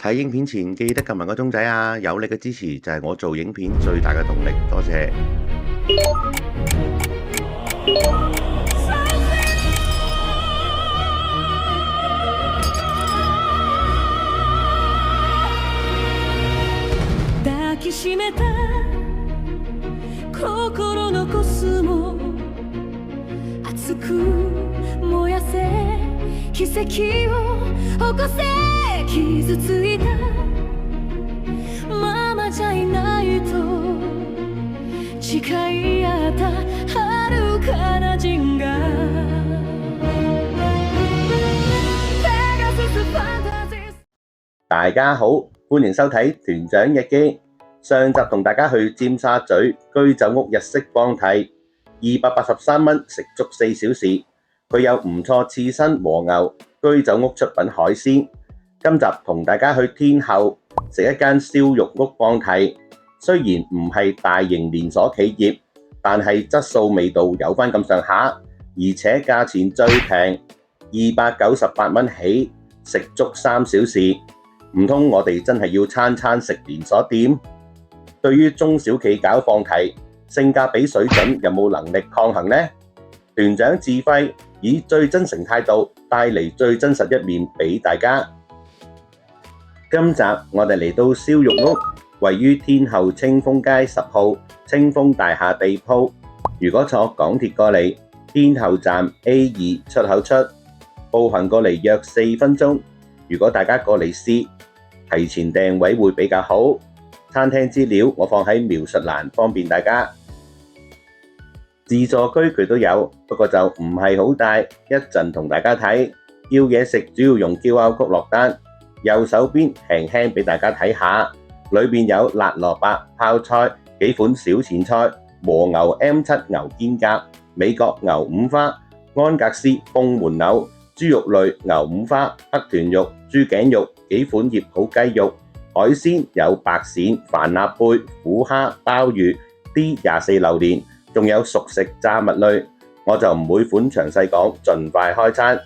睇影片前記得撳埋個鐘仔啊！有你嘅支持就係我做影片最大嘅動力，多謝。抱きしめた心のコスモ熱く燃やせ奇跡を起こせ傷ついたままじゃいないと誓い合った遥かな銀河大家好，歡迎收睇團長日記。上集同大家去尖沙咀居酒屋日式放題，283蚊食足4小時。佢有唔錯刺身和牛，居酒屋出品海鮮。今集同大家去天后食一間燒肉屋放題，雖然唔係大型連鎖企業，但係質素味道有返咁上下，而且價錢最平，298蚊起，食足3小時。唔通我哋真係要餐餐食連鎖店？對於中小企搞放題，性價比水準有冇能力抗衡呢？團長智輝以最真誠態度帶嚟最真實一面俾大家。今集我哋嚟到燒肉屋，位於天后清風街10號清風大廈地鋪。如果坐港鐵過嚟，天后站 A2 出口出，步行過嚟約4分鐘。如果大家過嚟試，提前訂位會比較好。餐廳資料我放喺描述欄，方便大家。自助區佢都有，不過就唔係好大。一陣同大家睇，叫嘢食主要用 QR code 落單。右手邊輕輕俾大家睇下，裏面有辣蘿蔔、泡菜、幾款小前菜、和牛 M7 牛肩胛、美國牛五花、安格斯風門柳、豬肉類牛五花、黑豚肉、豬頸肉、幾款醃好雞肉。海鮮有白鱔、帆立貝、虎蝦、鮑魚、D24榴蓮，仲有熟食炸物類，我就唔每款詳細講，盡快開餐。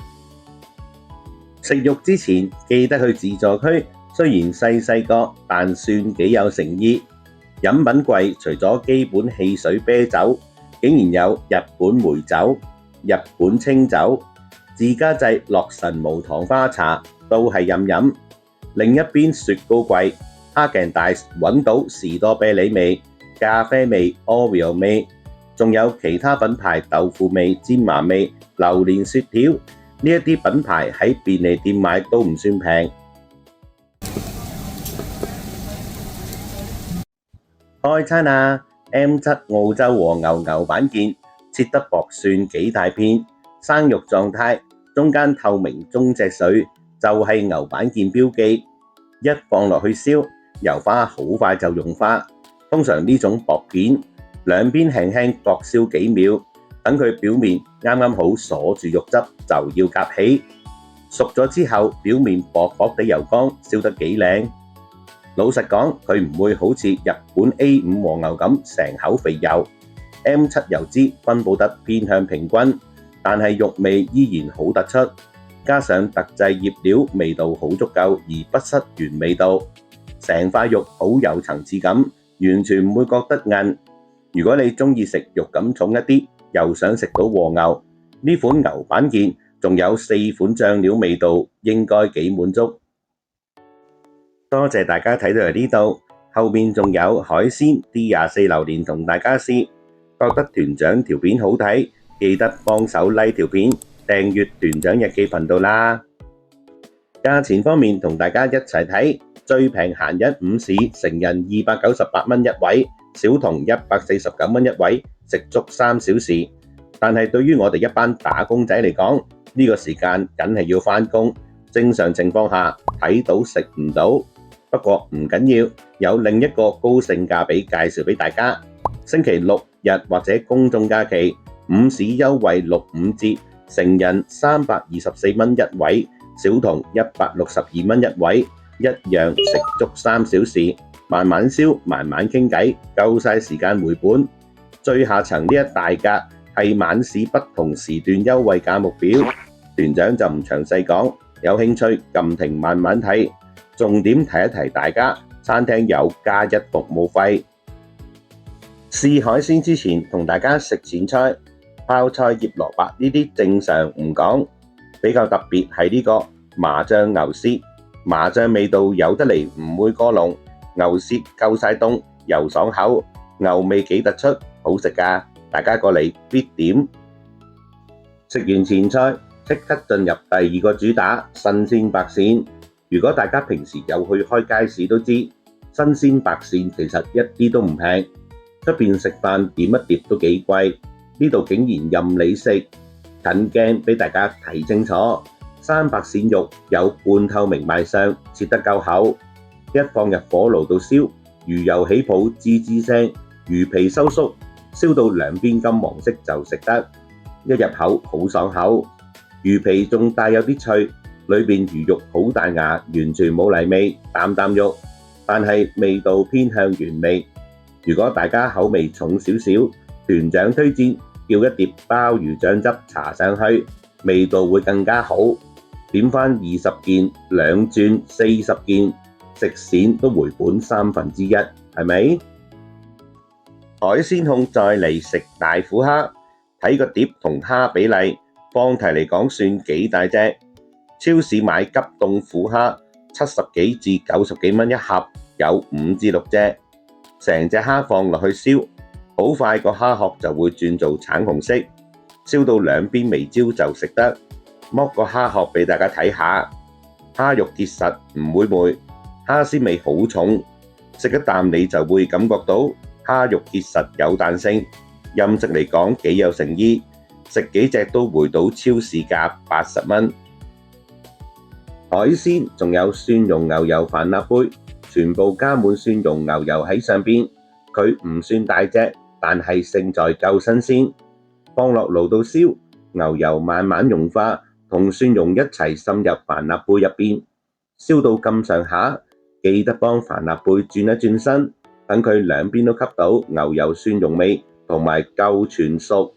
食肉之前記得去自助區，雖然細個，但算幾有誠意。飲品櫃除咗基本汽水啤酒，竟然有日本梅酒、日本清酒、自家製洛神無糖花茶，都係飲。另一邊雪糕櫃，哈根達斯揾到士多啤梨味、咖啡味、Oreo 味，仲有其他品牌豆腐味、芝麻味、榴蓮雪條，呢一啲品牌喺便利店買都唔算平。開餐啦！M7 澳洲和牛牛板腱，切得薄蒜幾大片，生肉狀態，中間透明中隻水，就係牛板腱標記。一放落去燒，油花好快就融化。通常呢種薄片，兩邊輕輕各燒幾秒，等佢表面啱啱好鎖住肉汁，就要夾起。熟咗之後，表面薄薄地油光，燒得幾靚。老實講，佢唔會好似日本 A5 和牛咁成口肥油。M7 油脂分佈得偏向平均，但係肉味依然好突出。加上特製醃料，味道好足夠，而不失原味道。成塊肉好有層次感，完全唔會覺得韌。如果你鍾意食肉感重一啲，又想食到和牛，呢款牛板腱仲有4款醬料味道，應該幾滿足。多謝大家睇到嚟呢度，後面仲有海鮮 D24榴蓮同大家試。覺得團長條片好睇，記得幫手 like 條片。訂閱團長日記頻道啦。價錢方面同大家一齊睇，最平閒日午市，成人298蚊一位，小童149蚊一位，食足3小時。但係對於我哋一班打工仔嚟講，呢個時間梗係要返工，正常情況下睇到食唔到。不過唔緊要，有另一個高性價比介紹俾大家。星期六日或者公眾假期，午市優惠65折。成人324蚊一位，小童162蚊一位，一樣食足3小時，慢慢燒，慢慢傾偈，夠晒時間回本。最下層呢一大格係晚市不同時段優惠價目表，團長就唔詳細講，有興趣撳停慢慢睇。重點提一提大家，餐廳有加一服務費。試海鮮之前，同大家食前菜、泡菜、葉蘿蔔呢啲正常唔講，比較特別係呢個麻醬牛舌，麻醬味道有得嚟，唔會過濃，牛舌夠晒凍，又爽口，牛味幾突出，好食㗎，大家過嚟必點。食完前菜，即刻進入第二個主打新鮮白鱔。如果大家平時有去開街市都知，新鮮白鱔其實一啲都唔平，出邊食飯點一碟都幾貴，呢度竟然任你食。近鏡俾大家睇清楚，生白鱔肉有半透明賣相，切得夠厚，一放入火爐度燒，魚油起泡吱吱聲，魚皮收縮，燒到兩邊金黃色就食得，一入口好爽口，魚皮仲帶有啲脆。裏邊魚肉好大牙，完全冇泥味，啖啖肉，但係味道偏向原味。如果大家口味重少少，團長推薦叫一碟鮑魚醬汁搽上去，味道會更加好。點返20件2轉40件，食閃都回本1/3，係咪？海鮮控再嚟食大虎蝦，睇個碟同蝦比例，放題嚟講算幾大隻。超市買急凍虎蝦70幾至90幾蚊一盒，有5至6隻，成隻蝦放落去燒，好快個蝦殼就會轉做橙紅色，燒到兩邊微焦就食得。剝個蝦殼俾大家睇下，蝦肉結實唔會霉，蝦鮮味好重，食一啖你就會感覺到蝦肉結實有彈性，飲食嚟講幾有誠意，食幾隻都回到超市價80蚊。海鮮仲有蒜蓉牛油帆立貝，全部加滿蒜蓉牛油喺上邊，佢唔算大隻，但係勝在夠新鮮。放落爐度燒，牛油慢慢融化，同蒜蓉一齊滲入帆立貝入邊，燒到咁上下，記得幫帆立貝轉一轉身，等佢兩邊都吸到牛油蒜蓉味，同埋夠全熟。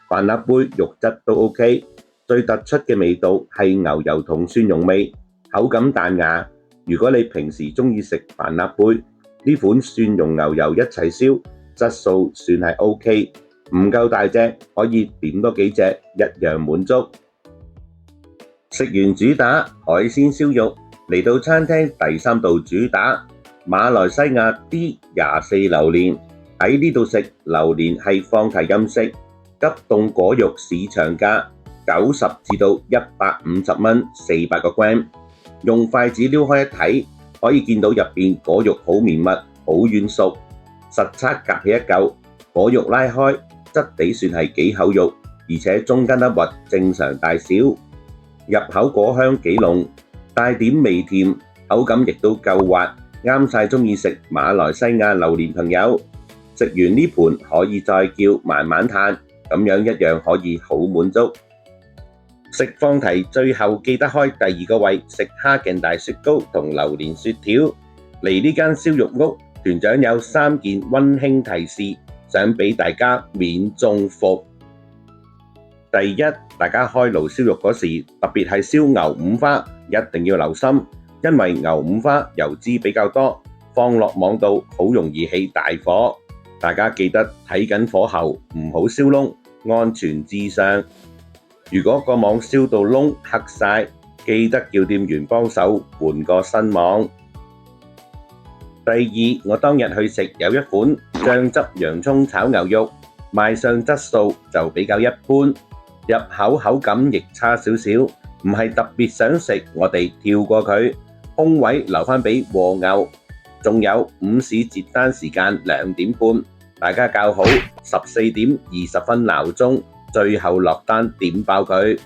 帆立貝肉質都 OK。最突出嘅味道係牛油同蒜蓉味，口感彈牙。如果你平時鍾意食帆立貝，呢款蒜蓉牛油一齊燒，質素算係 OK。唔夠大隻可以點多幾隻，一樣滿足。食完主打海鮮燒肉，嚟到餐廳第3道主打馬來西亞 D24榴蓮。喺呢度食榴蓮係放題任食，急凍果肉市場價90至到150蚊，400個 gram。用筷子撩開一睇，可以見到入邊果肉好綿密，好軟熟，實測夾起一嚿，果肉拉開，質地算係幾厚肉，而且中間粒核正常大小，入口果香幾濃，帶點微甜，口感亦都夠滑，啱晒鍾意食馬來西亞榴蓮朋友。食完呢盤可以再叫慢慢嘆，咁樣一樣可以好滿足。食放題最後記得開第2個位，食蝦勁大雪糕同榴蓮雪條。嚟呢間燒肉屋，團長有3件溫馨提示，想俾大家免中伏。第一，大家開爐燒肉嗰時，特別係燒牛五花，一定要留心，因為牛五花油脂比較多，放落網度好容易起大火。大家記得睇緊火候，唔好燒燶，安全至上。如果個網燒到燶黑晒，記得叫店員幫手換個新網。第二，我當日去食有一款醬汁洋蔥炒牛肉，賣相質素就比較一般，入口口感亦差少少，唔係特別想食，我哋跳過佢，空位留返俾和牛。仲有午市截單時間2點半，大家校好14點20分鬧鐘，最後落單點爆佢。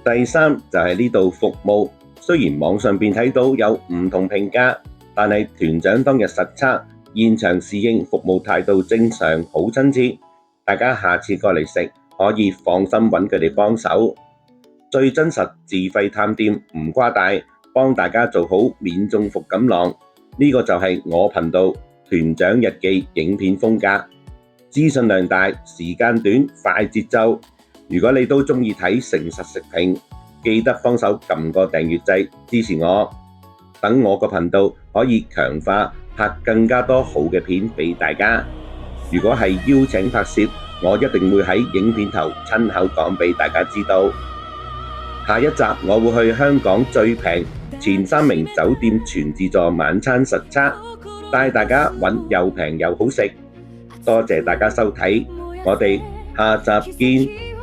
第三就係呢度服務，雖然網上邊睇到有唔同評價，但係團長當日實測現場侍應服務態度正常，好親切。大家下次過嚟食可以放心揾佢哋幫手，最真實自費探店，唔誇大，幫大家做好免中伏錦囊。呢個就係我頻道團長日記影片風格，資訊量大，時間短，快節奏。如果你都鍾意睇誠實食評，記得幫手撳個訂閱掣支持我，等我個頻道可以強化拍更加多好嘅片俾大家。如果係邀請拍攝，我一定會喺影片頭親口講俾大家知道。下一集我會去香港最平前3名酒店全自助晚餐實測，帶大家揾又平又好食。多謝大家收睇，我哋下集見。